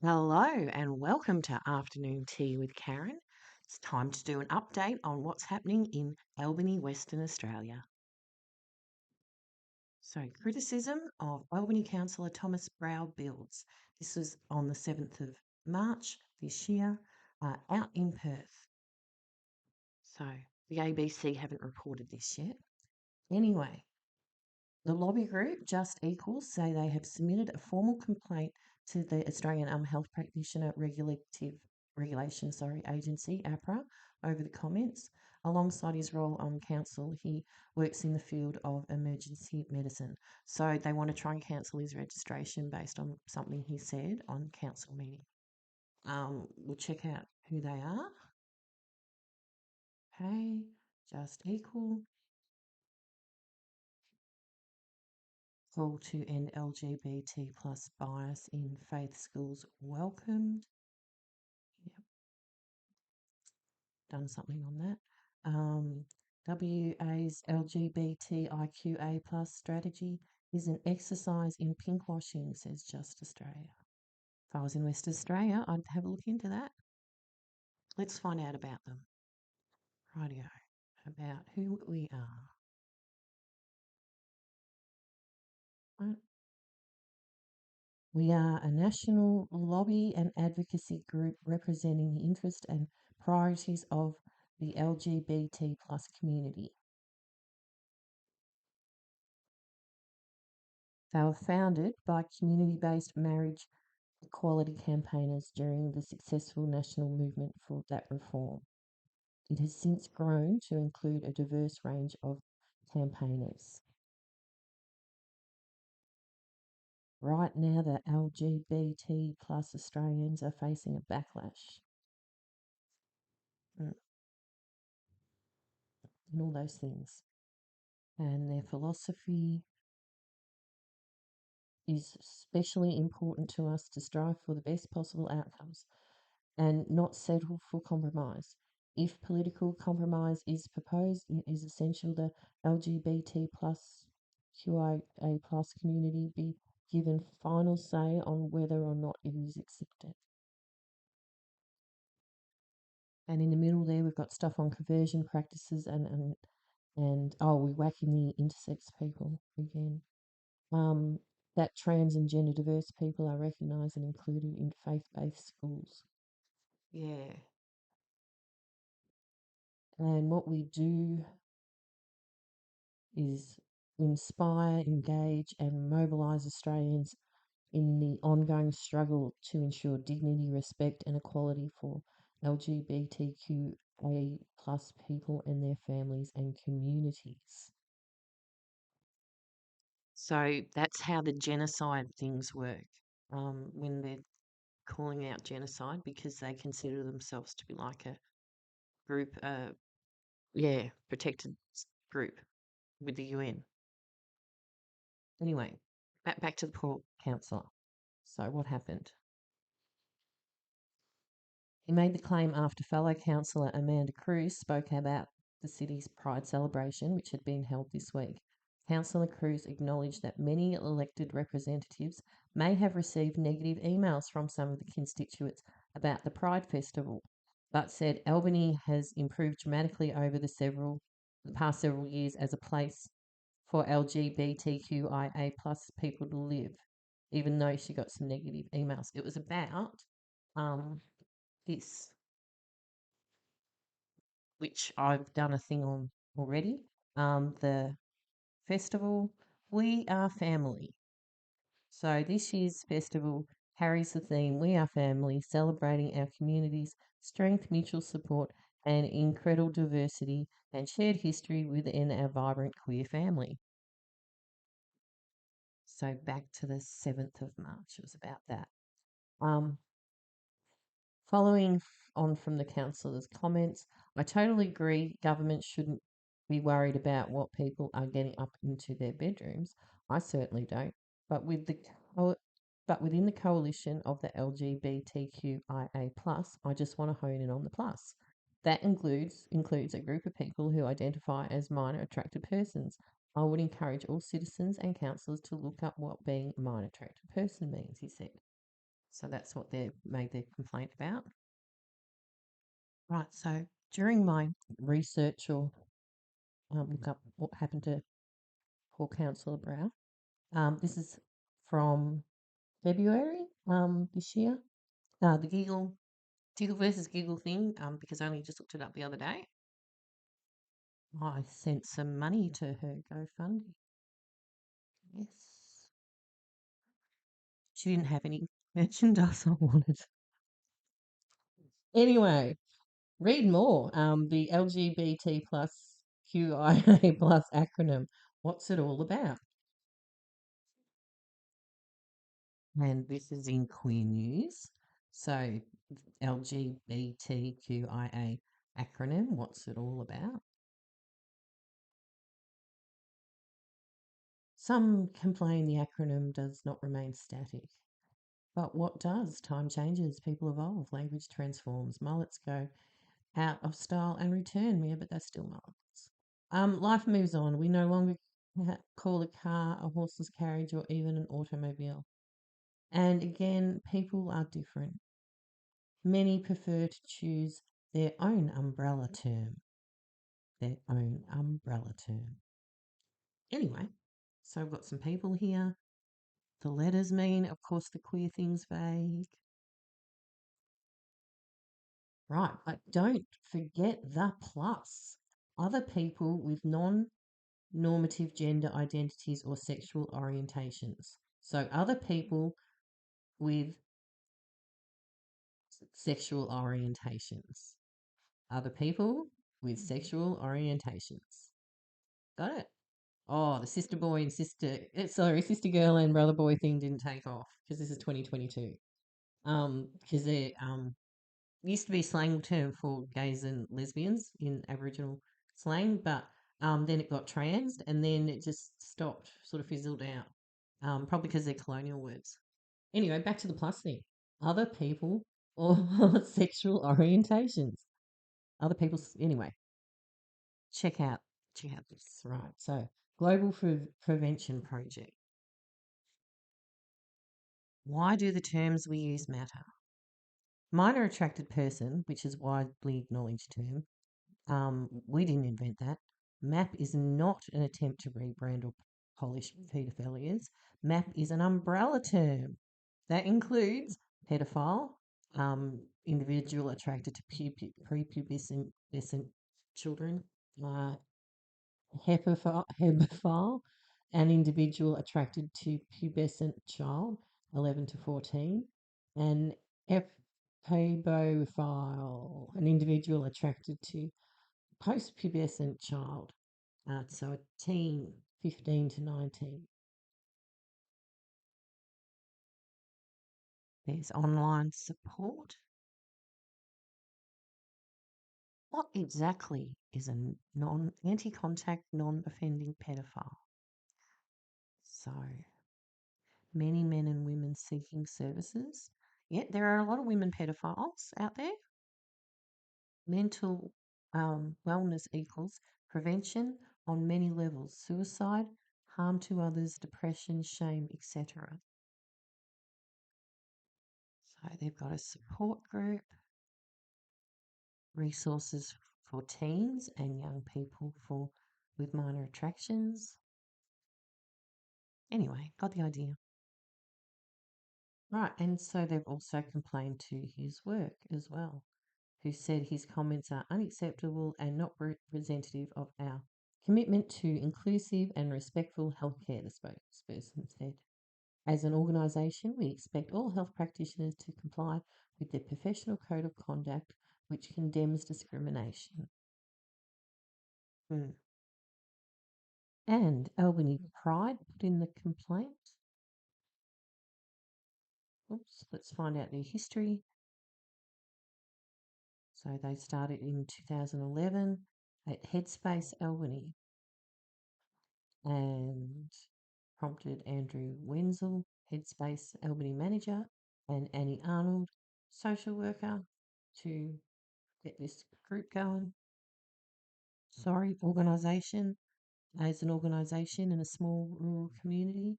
Hello and welcome to Afternoon Tea with Karen. It's time to do an update on what's happening in Albany, Western Australia. So, criticism of Albany Councillor Thomas Brow builds. This was on the 7th of March this year out in Perth. So, the ABC haven't reported this yet. Anyway, the lobby group Just Equals say they have submitted a formal complaint to the Australian Health Practitioner Regulation Agency, APRA, over the comments. Alongside his role on council, he works in the field of emergency medicine. So they want to try and cancel his registration based on something he said on council meeting. We'll check out who they are. Okay, Just Equal. Call to end LGBT plus bias in faith schools welcomed. Yep, done something on that. WA's LGBTIQA plus strategy is an exercise in pinkwashing, says Just Australia. If I was in West Australia, I'd have a look into that. Let's find out about them. Rightio, about who we are. Right. We are a national lobby and advocacy group representing the interests and priorities of the LGBT plus community. They were founded by community-based marriage equality campaigners during the successful national movement for that reform. It has since grown to include a diverse range of campaigners. Right now, the LGBT plus Australians are facing a backlash. Mm, and all those things. And their philosophy is especially important to us to strive for the best possible outcomes and not settle for compromise. If political compromise is proposed, it is essential the LGBT plus QIA plus community be given final say on whether or not it is accepted. And in the middle there, we've got stuff on conversion practices and oh, we're whacking the intersex people again. Um, that trans and gender diverse people are recognised and included in faith-based schools. Yeah. And what we do is inspire, engage, and mobilise Australians in the ongoing struggle to ensure dignity, respect, and equality for LGBTQA plus people and their families and communities. So that's how the genocide things work. When they're calling out genocide because they consider themselves to be like a group, protected group with the UN. Anyway, back to the poor councillor. So what happened? He made the claim after fellow councillor Amanda Cruz spoke about the city's Pride celebration, which had been held this week. Councillor Cruz acknowledged that many elected representatives may have received negative emails from some of the constituents about the Pride Festival, but said Albany has improved dramatically over the past several years as a place for LGBTQIA plus people to live, even though she got some negative emails. It was about um, this, which I've done a thing on already. The festival, We Are Family. So this year's festival carries the theme We Are Family, celebrating our community's strength, mutual support, and incredible diversity and shared history within our vibrant queer family. So back to the 7th of March, it was about that. Um, Following on from the councillor's comments, I totally agree government shouldn't be worried about what people are getting up into their bedrooms. I certainly don't. But with the co- but within the coalition of the LGBTQIA plus, I just want to hone in on the plus. That includes a group of people who identify as minor attracted persons. I would encourage all citizens and councillors to look up what being a minor attracted person means, he said. So that's what they made their complaint about. Right. So during my research or look up what happened to poor Councillor Brown, this is from February this year. The Giggle versus Giggle thing, because I only just looked it up the other day. I sent some money to her GoFundMe. Yes. She didn't have any merchandise I wanted. Anyway, read more. The LGBT plus QIA plus acronym. What's it all about? And this is in Queer News. So LGBTQIA acronym. What's it all about? Some complain the acronym does not remain static. But what does? Time changes, people evolve, language transforms, mullets go out of style and return. Yeah, but they're still mullets. Life moves on. We no longer call a car a horseless carriage or even an automobile. And again, people are different. Many prefer to choose their own umbrella term. Their own umbrella term. Anyway, so I've got some people here. The letters mean, of course, the queer thing's vague. Right, but don't forget the plus. Other people with non normative gender identities or sexual orientations. So, other people with sexual orientations. Other people with sexual orientations. Got it? Oh, the sister boy and sister girl and brother boy thing didn't take off because this is 2022. Because they're used to be a slang term for gays and lesbians in Aboriginal slang, but then it got transed and then it just stopped, sort of fizzled out, probably because they're colonial words. Anyway, back to the plus thing. Other people or sexual orientations. Other people's, anyway, check out, check out this. Right. So, Global Prevention Project. Why do the terms we use matter? Minor attracted person, which is widely acknowledged term, we didn't invent that. MAP is not an attempt to rebrand or polish paedophilias. MAP is an umbrella term that includes pedophile, individual attracted to prepubescent children, hebephile, an individual attracted to pubescent child, 11 to 14, and epebophile, an individual attracted to post-pubescent child, so a teen, 15 to 19. There's online support. What exactly is a anti-contact, non-offending pedophile? So many men and women seeking services. Yet there are a lot of women pedophiles out there. Mental wellness equals prevention on many levels: suicide, harm to others, depression, shame, etc. So they've got a support group, resources for teens and young people with minor attractions. Anyway, got the idea. Right, and so they've also complained to his work as well, who said his comments are unacceptable and not representative of our commitment to inclusive and respectful healthcare, the spokesperson said. As an organisation, we expect all health practitioners to comply with their professional code of conduct, which condemns discrimination. And Albany Pride put in the complaint. Oops, let's find out their history. So they started in 2011 at Headspace Albany and prompted Andrew Wenzel, Headspace Albany manager, and Annie Arnold, social worker, to get this group going. Sorry, organisation, as an organisation in a small rural community.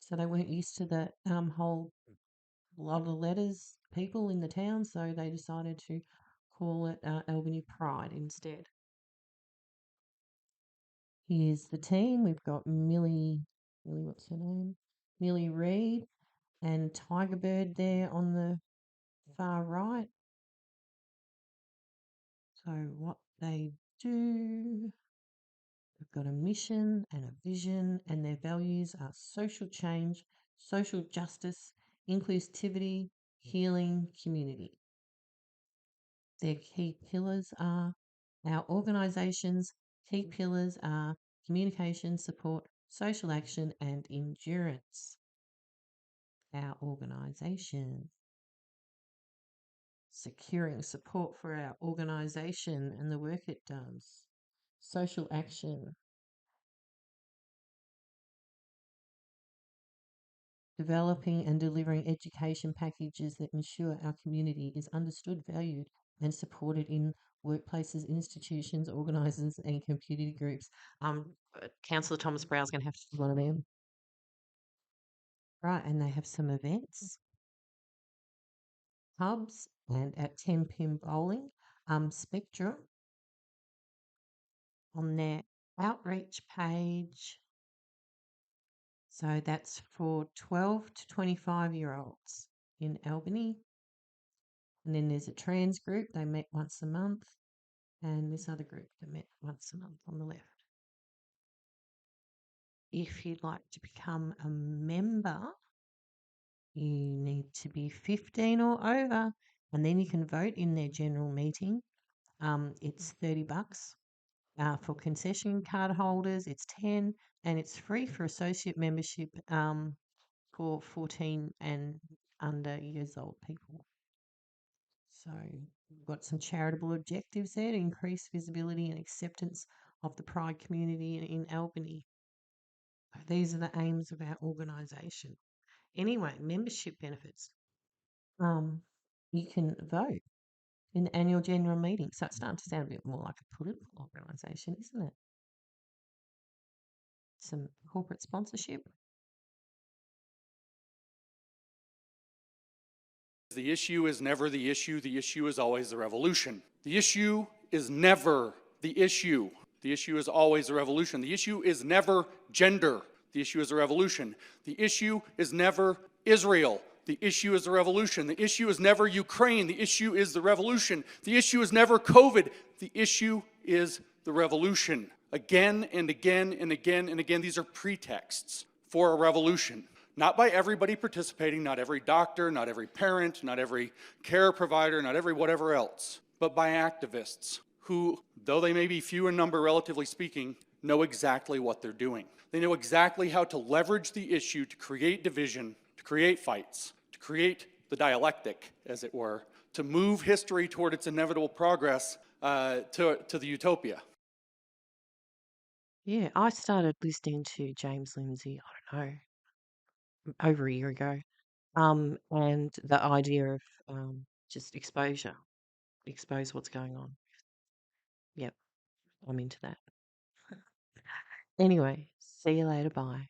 So they weren't used to the whole a lot of letters, people in the town, so they decided to call it Albany Pride instead. Here's the team. We've got Millie, what's her name? Millie Reed and Tiger Bird there on the far right. So what they do, they've got a mission and a vision, and their values are social change, social justice, inclusivity, healing, community. Their key pillars are our organisation's key pillars are communication, support, social action, and endurance. Our organisation. Securing support for our organisation and the work it does. Social action. Developing and delivering education packages that ensure our community is understood, valued, and supported in workplaces, institutions, organisers, and community groups. Councillor Thomas Brow's going to have to do one of them. Right, and they have some events, hubs, and at 10 pin bowling, Spectrum on their outreach page. So that's for 12 to 25-year-olds in Albany. And then there's a trans group, they met once a month. And this other group, they met once a month on the left. If you'd like to become a member, you need to be 15 or over, and then you can vote in their general meeting. It's $30 for concession card holders. It's 10, and it's free for associate membership for 14 and under years old people. So we've got some charitable objectives there to increase visibility and acceptance of the Pride community in Albany. These are the aims of our organisation. Anyway, membership benefits. You can vote in the annual general meeting. So it's starting to sound a bit more like a political organisation, isn't it? Some corporate sponsorship. The issue is never the issue is always the revolution. The issue is never the issue. The issue is always the revolution. The issue is never gender. The issue is the revolution. The issue is never Israel. The issue is the revolution. The issue is never Ukraine. The issue is the revolution. The issue is never COVID. The issue is the revolution. Again and again and again and again, these are pretexts for a revolution. Not by everybody participating, not every doctor, not every parent, not every care provider, not every whatever else, but by activists who, though they may be few in number relatively speaking, know exactly what they're doing. They know exactly how to leverage the issue to create division, to create fights, to create the dialectic, as it were, to move history toward its inevitable progress to the utopia. Yeah, I started listening to James Lindsay, I don't know, over a year ago. And the idea of just exposure, expose what's going on. Yep, I'm into that. Anyway, see you later. Bye.